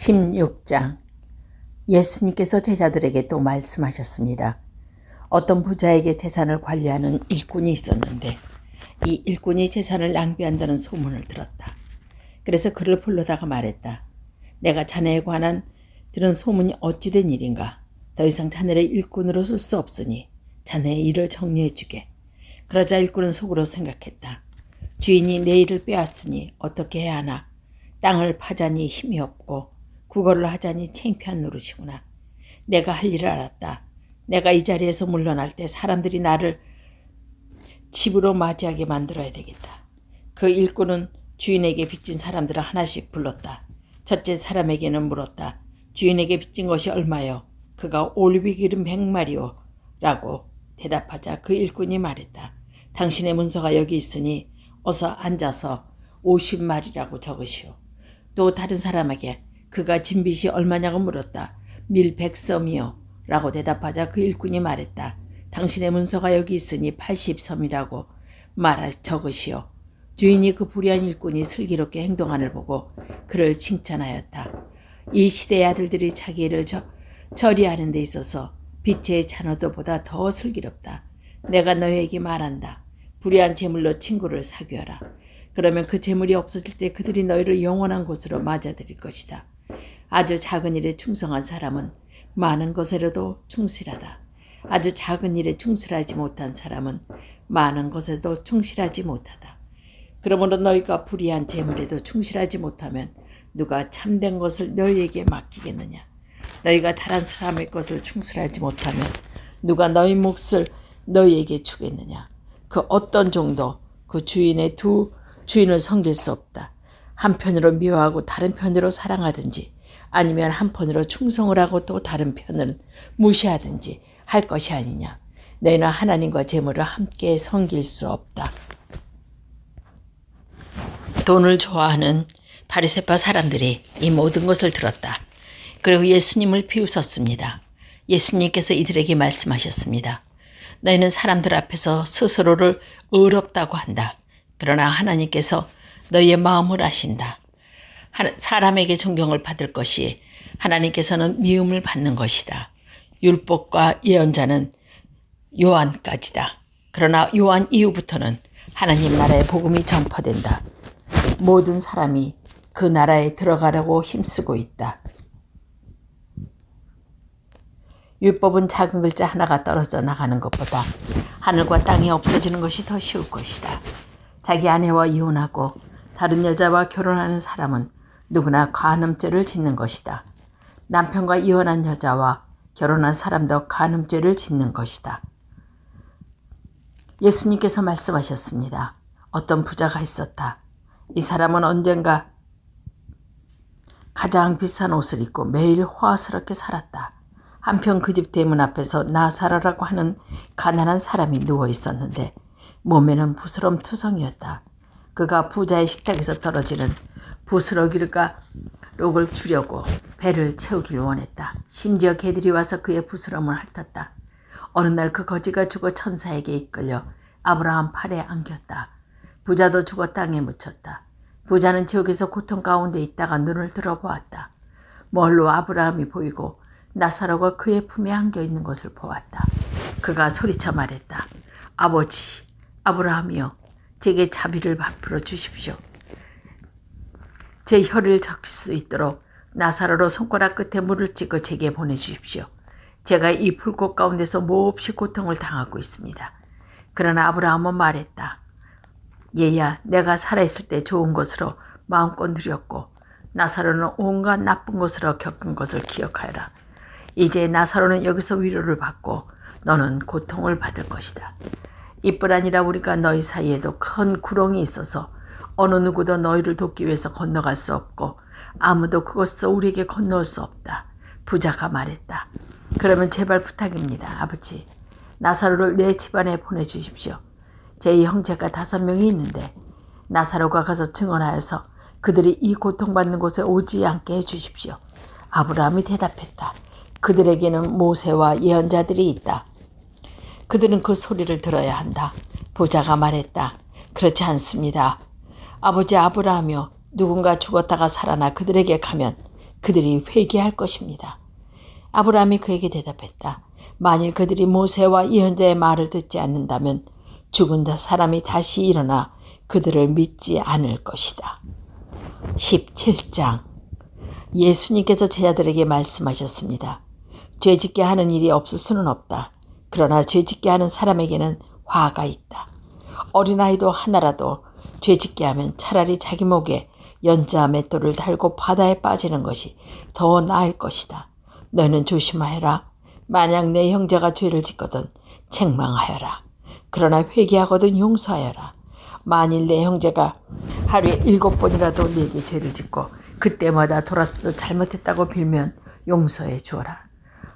16장. 예수님께서 제자들에게 또 말씀하셨습니다. 어떤 부자에게 재산을 관리하는 일꾼이 있었는데 이 일꾼이 재산을 낭비한다는 소문을 들었다. 그래서 그를 불러다가 말했다. 내가 자네에 관한 들은 소문이 어찌된 일인가? 더 이상 자네를 일꾼으로 쓸 수 없으니 자네의 일을 정리해 주게. 그러자 일꾼은 속으로 생각했다. 주인이 내 일을 빼앗으니 어떻게 해야 하나? 땅을 파자니 힘이 없고 구걸을 하자니 창피한 노릇이구나. 내가 할 일을 알았다. 내가 이 자리에서 물러날 때 사람들이 나를 집으로 맞이하게 만들어야 되겠다. 그 일꾼은 주인에게 빚진 사람들을 하나씩 불렀다. 첫째 사람에게는 물었다. 주인에게 빚진 것이 얼마요? 그가 올리브기름 100마리요 라고 대답하자 그 일꾼이 말했다. 당신의 문서가 여기 있으니 어서 앉아서 50마리라고 적으시오. 또 다른 사람에게 그가 진 빚이 얼마냐고 물었다. 밀 100섬이요 라고 대답하자 그 일꾼이 말했다. 당신의 문서가 여기 있으니 80섬이라고 적으시오. 주인이 그 불의한 일꾼이 슬기롭게 행동하는 보고 그를 칭찬하였다. 이 시대의 아들들이 자기 일을 처리하는 데 있어서 빛의 자녀들보다 더 슬기롭다. 내가 너희에게 말한다. 불의한 재물로 친구를 사귀어라. 그러면 그 재물이 없어질 때 그들이 너희를 영원한 곳으로 맞아들일 것이다. 아주 작은 일에 충성한 사람은 많은 것에로도 충실하다. 아주 작은 일에 충실하지 못한 사람은 많은 것에도 충실하지 못하다. 그러므로 너희가 불의한 재물에도 충실하지 못하면 누가 참된 것을 너희에게 맡기겠느냐? 너희가 다른 사람의 것을 충실하지 못하면 누가 너희 몫을 너희에게 주겠느냐? 그 어떤 종도 그 주인의 두 주인을 섬길 수 없다. 한편으로 미워하고 다른 편으로 사랑하든지 아니면 한편으로 충성을 하고 또 다른 편은 무시하든지 할 것이 아니냐. 너희는 하나님과 재물을 함께 섬길 수 없다. 돈을 좋아하는 바리새파 사람들이 이 모든 것을 들었다. 그리고 예수님을 비웃었습니다. 예수님께서 이들에게 말씀하셨습니다. 너희는 사람들 앞에서 스스로를 의롭다고 한다. 그러나 하나님께서 너희의 마음을 아신다. 사람에게 존경을 받을 것이 하나님께서는 미움을 받는 것이다. 율법과 예언자는 요한까지다. 그러나 요한 이후부터는 하나님 나라의 복음이 전파된다. 모든 사람이 그 나라에 들어가려고 힘쓰고 있다. 율법은 작은 글자 하나가 떨어져 나가는 것보다 하늘과 땅이 없어지는 것이 더 쉬울 것이다. 자기 아내와 이혼하고 다른 여자와 결혼하는 사람은 누구나 간음죄를 짓는 것이다. 남편과 이혼한 여자와 결혼한 사람도 간음죄를 짓는 것이다. 예수님께서 말씀하셨습니다. 어떤 부자가 있었다. 이 사람은 언젠가 가장 비싼 옷을 입고 매일 호화스럽게 살았다. 한편 그 집 대문 앞에서 나사로라고 하는 가난한 사람이 누워 있었는데 몸에는 부스럼투성이었다. 그가 부자의 식탁에서 떨어지는 부스러기가 록을 주려고 배를 채우길 원했다. 심지어 개들이 와서 그의 부스럼을 핥았다. 어느 날 그 거지가 죽어 천사에게 이끌려 아브라함 팔에 안겼다. 부자도 죽어 땅에 묻혔다. 부자는 지옥에서 고통 가운데 있다가 눈을 들어보았다. 멀로 아브라함이 보이고 나사로가 그의 품에 안겨있는 것을 보았다. 그가 소리쳐 말했다. 아버지 아브라함이여, 제게 자비를 베풀어 주십시오. 제 혀를 적실 수 있도록 나사로로 손가락 끝에 물을 찍어 제게 보내주십시오. 제가 이 불꽃 가운데서 몹시 고통을 당하고 있습니다. 그러나 아브라함은 말했다. 얘야, 내가 살아있을 때 좋은 것으로 마음껏 누렸고 나사로는 온갖 나쁜 것으로 겪은 것을 기억하여라. 이제 나사로는 여기서 위로를 받고 너는 고통을 받을 것이다. 이뿐 아니라 우리가 너희 사이에도 큰 구렁이 있어서 어느 누구도 너희를 돕기 위해서 건너갈 수 없고 아무도 그것을 우리에게 건너올 수 없다. 부자가 말했다. 그러면 제발 부탁입니다. 아버지, 나사로를 내 집안에 보내주십시오. 제 형제가 5명이 있는데 나사로가 가서 증언하여서 그들이 이 고통받는 곳에 오지 않게 해주십시오. 아브라함이 대답했다. 그들에게는 모세와 예언자들이 있다. 그들은 그 소리를 들어야 한다. 부자가 말했다. 그렇지 않습니다. 아버지 아브라함이여, 누군가 죽었다가 살아나 그들에게 가면 그들이 회개할 것입니다. 아브라함이 그에게 대답했다. 만일 그들이 모세와 예언자의 말을 듣지 않는다면 죽은 사람이 다시 일어나 그들을 믿지 않을 것이다. 17장. 예수님께서 제자들에게 말씀하셨습니다. 죄짓게 하는 일이 없을 수는 없다. 그러나 죄짓게 하는 사람에게는 화가 있다. 어린아이도 하나라도 죄짓게 하면 차라리 자기 목에 연자 맷돌을 달고 바다에 빠지는 것이 더 나을 것이다. 너희는 조심하여라. 만약 내 형제가 죄를 짓거든 책망하여라. 그러나 회개하거든 용서하여라. 만일 내 형제가 하루에 7번이라도 내게 죄를 짓고 그때마다 돌아서 잘못했다고 빌면 용서해 주어라.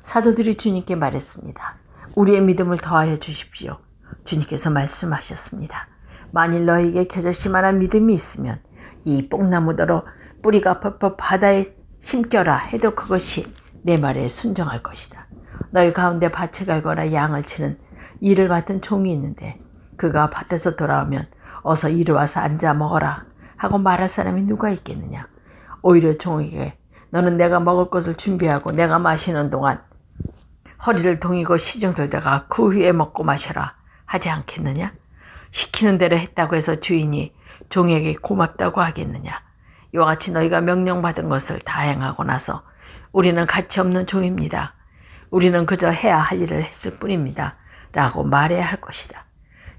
사도들이 주님께 말했습니다. 우리의 믿음을 더하여 주십시오. 주님께서 말씀하셨습니다. 만일 너희에게 겨자씨만한 믿음이 있으면 이 뽕나무더러 뿌리가 펄펄 바다에 심겨라 해도 그것이 내 말에 순종할 것이다. 너희 가운데 밭을 갈거나 양을 치는 일을 맡은 종이 있는데 그가 밭에서 돌아오면 어서 이리 와서 앉아 먹어라 하고 말할 사람이 누가 있겠느냐. 오히려 종에게 너는 내가 먹을 것을 준비하고 내가 마시는 동안 허리를 동이고 시중 들다가 그 후에 먹고 마셔라 하지 않겠느냐. 시키는 대로 했다고 해서 주인이 종에게 고맙다고 하겠느냐. 이와 같이 너희가 명령받은 것을 다 행하고 나서 우리는 가치 없는 종입니다. 우리는 그저 해야 할 일을 했을 뿐입니다. 라고 말해야 할 것이다.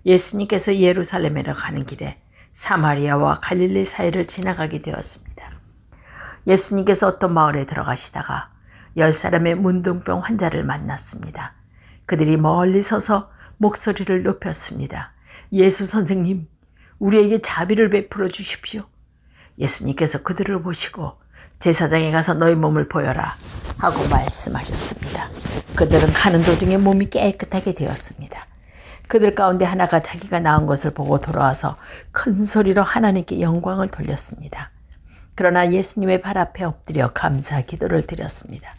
예수님께서 예루살렘으로 가는 길에 사마리아와 갈릴리 사이를 지나가게 되었습니다. 예수님께서 어떤 마을에 들어가시다가 10사람의 문둥병 환자를 만났습니다. 그들이 멀리 서서 목소리를 높였습니다. 예수 선생님, 우리에게 자비를 베풀어 주십시오. 예수님께서 그들을 보시고 제사장에 가서 너희 몸을 보여라 하고 말씀하셨습니다. 그들은 가는 도중에 몸이 깨끗하게 되었습니다. 그들 가운데 하나가 자기가 나은 것을 보고 돌아와서 큰 소리로 하나님께 영광을 돌렸습니다. 그러나 예수님의 발 앞에 엎드려 감사 기도를 드렸습니다.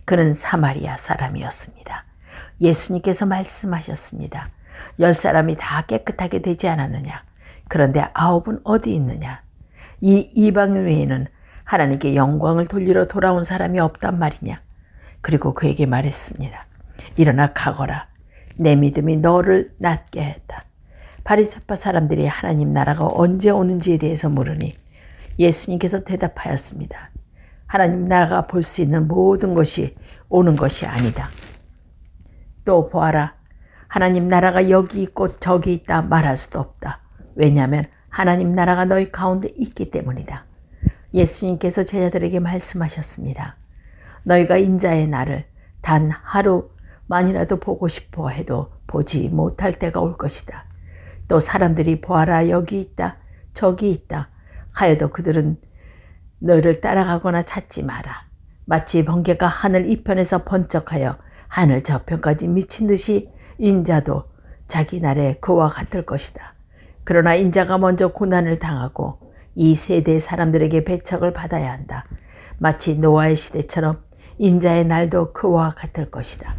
그는 사마리아 사람이었습니다. 예수님께서 말씀하셨습니다. 10사람이 다 깨끗하게 되지 않았느냐? 그런데 9은 어디 있느냐? 이 이방인 외에는 하나님께 영광을 돌리러 돌아온 사람이 없단 말이냐? 그리고 그에게 말했습니다. 일어나 가거라. 내 믿음이 너를 낫게 했다. 바리새파 사람들이 하나님 나라가 언제 오는지에 대해서 물으니 예수님께서 대답하였습니다. 하나님 나라가 볼 수 있는 모든 것이 오는 것이 아니다. 또 보아라. 하나님 나라가 여기 있고 저기 있다 말할 수도 없다. 왜냐하면 하나님 나라가 너희 가운데 있기 때문이다. 예수님께서 제자들에게 말씀하셨습니다. 너희가 인자의 날을 단 하루만이라도 보고 싶어 해도 보지 못할 때가 올 것이다. 또 사람들이 보아라 여기 있다 저기 있다 하여도 그들은 너를 따라가거나 찾지 마라. 마치 번개가 하늘 이편에서 번쩍하여 하늘 저편까지 미친 듯이 인자도 자기 날에 그와 같을 것이다. 그러나 인자가 먼저 고난을 당하고 이 세대의 사람들에게 배척을 받아야 한다. 마치 노아의 시대처럼 인자의 날도 그와 같을 것이다.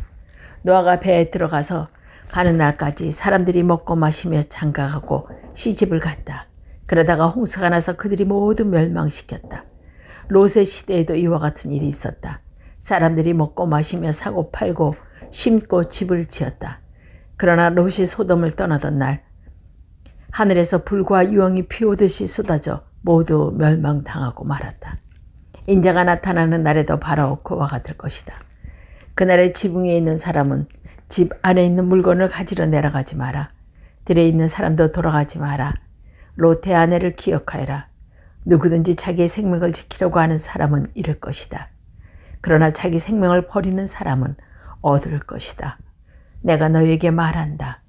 노아가 배에 들어가서 가는 날까지 사람들이 먹고 마시며 장가가고 시집을 갔다. 그러다가 홍수가 나서 그들이 모두 멸망시켰다. 롯의 시대에도 이와 같은 일이 있었다. 사람들이 먹고 마시며 사고 팔고 심고 집을 지었다. 그러나 롯이 소돔을 떠나던 날 하늘에서 불과 유황이 피오듯이 쏟아져 모두 멸망당하고 말았다. 인자가 나타나는 날에도 바로 그와 같을 것이다. 그날의 지붕 위에 있는 사람은 집 안에 있는 물건을 가지러 내려가지 마라. 들에 있는 사람도 돌아가지 마라. 롯의 아내를 기억하여라. 누구든지 자기의 생명을 지키려고 하는 사람은 잃을 것이다. 그러나 자기 생명을 버리는 사람은 얻을 것이다. 내가 너희에게 말한다.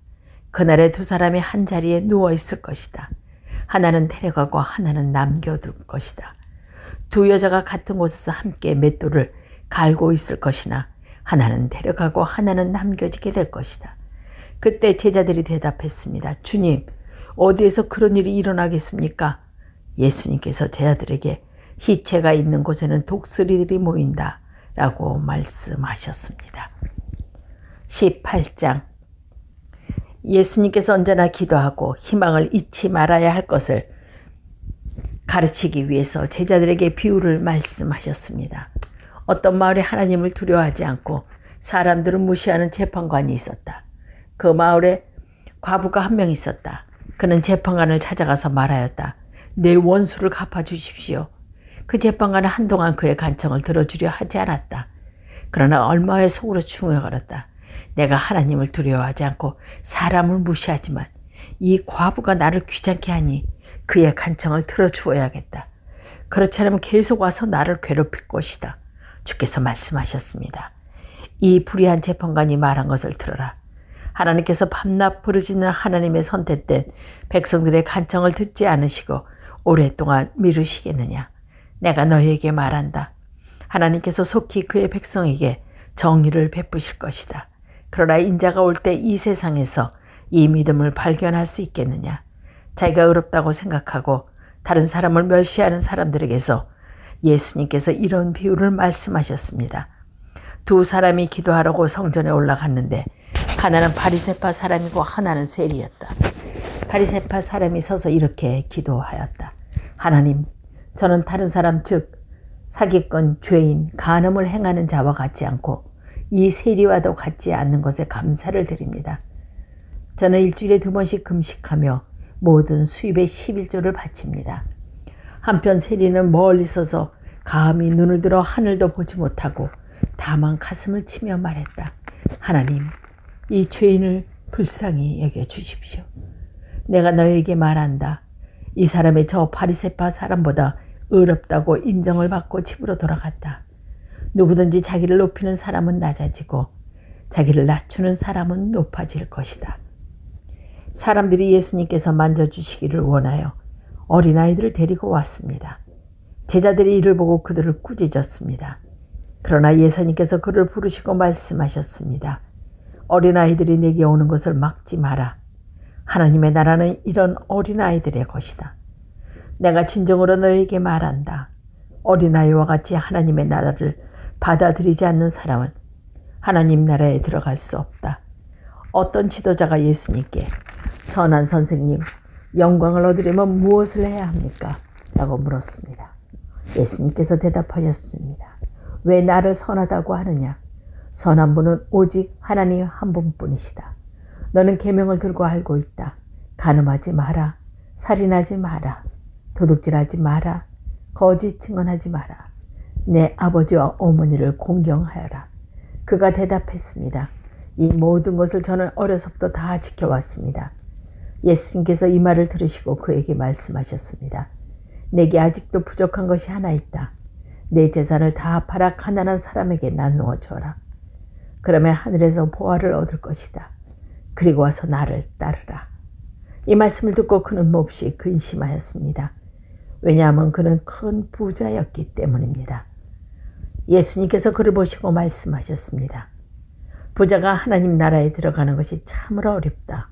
그날에 두 사람이 한 자리에 누워 있을 것이다. 하나는 데려가고 하나는 남겨둘 것이다. 두 여자가 같은 곳에서 함께 맷돌을 갈고 있을 것이나 하나는 데려가고 하나는 남겨지게 될 것이다. 그때 제자들이 대답했습니다. 주님, 어디에서 그런 일이 일어나겠습니까? 예수님께서 제자들에게 시체가 있는 곳에는 독수리들이 모인다 라고 말씀하셨습니다. 18장. 예수님께서 언제나 기도하고 희망을 잊지 말아야 할 것을 가르치기 위해서 제자들에게 비유를 말씀하셨습니다. 어떤 마을에 하나님을 두려워하지 않고 사람들을 무시하는 재판관이 있었다. 그 마을에 과부가 한 명 있었다. 그는 재판관을 찾아가서 말하였다. 내 원수를 갚아주십시오. 그 재판관은 한동안 그의 간청을 들어주려 하지 않았다. 그러나 얼마 후에 속으로 중얼거렸다. 내가 하나님을 두려워하지 않고 사람을 무시하지만 이 과부가 나를 귀찮게 하니 그의 간청을 들어주어야겠다. 그렇지 않으면 계속 와서 나를 괴롭힐 것이다. 주께서 말씀하셨습니다. 이 불의한 재판관이 말한 것을 들어라. 하나님께서 밤낮 부르짖는 하나님의 선택된 백성들의 간청을 듣지 않으시고 오랫동안 미루시겠느냐. 내가 너희에게 말한다. 하나님께서 속히 그의 백성에게 정의를 베푸실 것이다. 그러나 인자가 올 때 이 세상에서 이 믿음을 발견할 수 있겠느냐. 자기가 의롭다고 생각하고 다른 사람을 멸시하는 사람들에게서 예수님께서 이런 비유를 말씀하셨습니다. 두 사람이 기도하려고 성전에 올라갔는데 하나는 바리새파 사람이고 하나는 세리였다. 바리새파 사람이 서서 이렇게 기도하였다. 하나님, 저는 다른 사람 즉 사기꾼, 죄인, 간음을 행하는 자와 같지 않고 이 세리와도 같지 않는 것에 감사를 드립니다. 저는 일주일에 2번씩 금식하며 모든 수입의 11조를 바칩니다. 한편 세리는 멀리 서서 감히 눈을 들어 하늘도 보지 못하고 다만 가슴을 치며 말했다. 하나님, 이 죄인을 불쌍히 여겨주십시오. 내가 너에게 말한다. 이 사람이 저 바리새파 사람보다 의롭다고 인정을 받고 집으로 돌아갔다. 누구든지 자기를 높이는 사람은 낮아지고 자기를 낮추는 사람은 높아질 것이다. 사람들이 예수님께서 만져주시기를 원하여 어린아이들을 데리고 왔습니다. 제자들이 이를 보고 그들을 꾸짖었습니다. 그러나 예수님께서 그를 부르시고 말씀하셨습니다. 어린아이들이 내게 오는 것을 막지 마라. 하나님의 나라는 이런 어린아이들의 것이다. 내가 진정으로 너에게 말한다. 어린아이와 같이 하나님의 나라를 받아들이지 않는 사람은 하나님 나라에 들어갈 수 없다. 어떤 지도자가 예수님께 선한 선생님, 영광을 얻으려면 무엇을 해야 합니까? 라고 물었습니다. 예수님께서 대답하셨습니다. 왜 나를 선하다고 하느냐? 선한 분은 오직 하나님 한 분뿐이시다. 너는 계명을 들고 알고 있다. 간음하지 마라. 살인하지 마라. 도둑질하지 마라. 거짓 증언하지 마라. 내 아버지와 어머니를 공경하여라. 그가 대답했습니다. 이 모든 것을 저는 어려서부터 다 지켜왔습니다. 예수님께서 이 말을 들으시고 그에게 말씀하셨습니다. 내게 아직도 부족한 것이 하나 있다. 내 재산을 다 팔아 가난한 사람에게 나누어 줘라. 그러면 하늘에서 보화를 얻을 것이다. 그리고 와서 나를 따르라. 이 말씀을 듣고 그는 몹시 근심하였습니다. 왜냐하면 그는 큰 부자였기 때문입니다. 예수님께서 그를 보시고 말씀하셨습니다. 부자가 하나님 나라에 들어가는 것이 참으로 어렵다.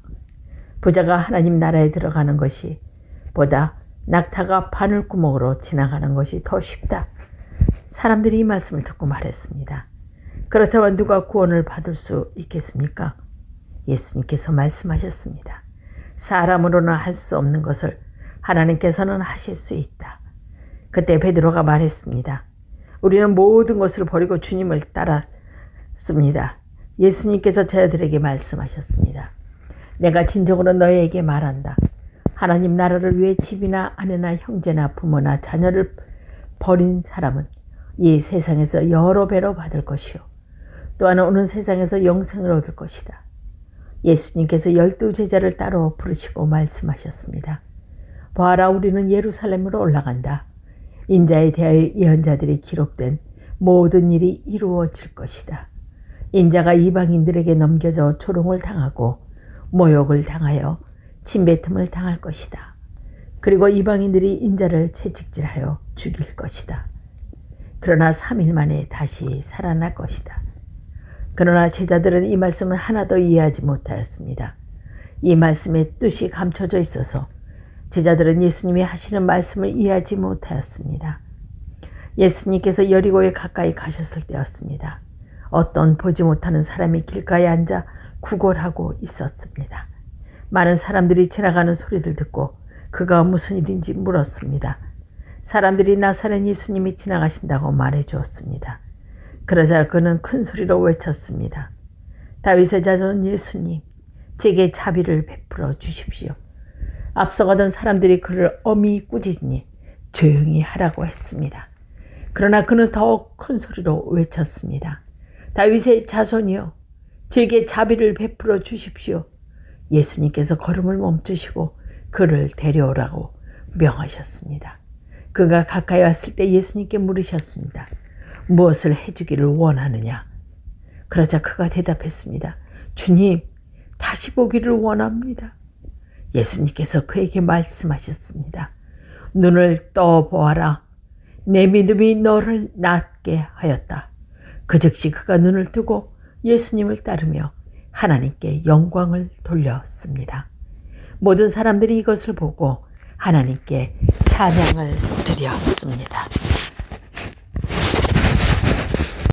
부자가 하나님 나라에 들어가는 것이 보다 낙타가 바늘구멍으로 지나가는 것이 더 쉽다. 사람들이 이 말씀을 듣고 말했습니다. 그렇다면 누가 구원을 받을 수 있겠습니까? 예수님께서 말씀하셨습니다. 사람으로는 할 수 없는 것을 하나님께서는 하실 수 있다. 그때 베드로가 말했습니다. 우리는 모든 것을 버리고 주님을 따랐습니다. 예수님께서 제자들에게 말씀하셨습니다. 내가 진정으로 너희에게 말한다. 하나님 나라를 위해 집이나 아내나 형제나 부모나 자녀를 버린 사람은 이 세상에서 여러 배로 받을 것이요. 또한 오는 세상에서 영생을 얻을 것이다. 예수님께서 12 제자를 따로 부르시고 말씀하셨습니다. 보아라, 우리는 예루살렘으로 올라간다. 인자에 대하여 예언자들이 기록된 모든 일이 이루어질 것이다. 인자가 이방인들에게 넘겨져 조롱을 당하고 모욕을 당하여 침뱉음을 당할 것이다. 그리고 이방인들이 인자를 채찍질하여 죽일 것이다. 그러나 3일 만에 다시 살아날 것이다. 그러나 제자들은 이 말씀을 하나도 이해하지 못하였습니다. 이 말씀의 뜻이 감춰져 있어서 제자들은 예수님이 하시는 말씀을 이해하지 못하였습니다. 예수님께서 여리고에 가까이 가셨을 때였습니다. 어떤 보지 못하는 사람이 길가에 앉아 구걸하고 있었습니다. 많은 사람들이 지나가는 소리를 듣고 그가 무슨 일인지 물었습니다. 사람들이 나사렛 예수님이 지나가신다고 말해 주었습니다. 그러자 그는 큰 소리로 외쳤습니다. 다윗의 자손 예수님, 제게 자비를 베풀어 주십시오. 앞서가던 사람들이 그를 엄히 꾸짖으니 조용히 하라고 했습니다. 그러나 그는 더욱 큰 소리로 외쳤습니다. 다윗의 자손이여, 제게 자비를 베풀어 주십시오. 예수님께서 걸음을 멈추시고 그를 데려오라고 명하셨습니다. 그가 가까이 왔을 때 예수님께 물으셨습니다. 무엇을 해주기를 원하느냐? 그러자 그가 대답했습니다. 주님, 다시 보기를 원합니다. 예수님께서 그에게 말씀하셨습니다. 눈을 떠보아라. 내 믿음이 너를 낫게 하였다. 그 즉시 그가 눈을 뜨고 예수님을 따르며 하나님께 영광을 돌렸습니다. 모든 사람들이 이것을 보고 하나님께 찬양을 드렸습니다.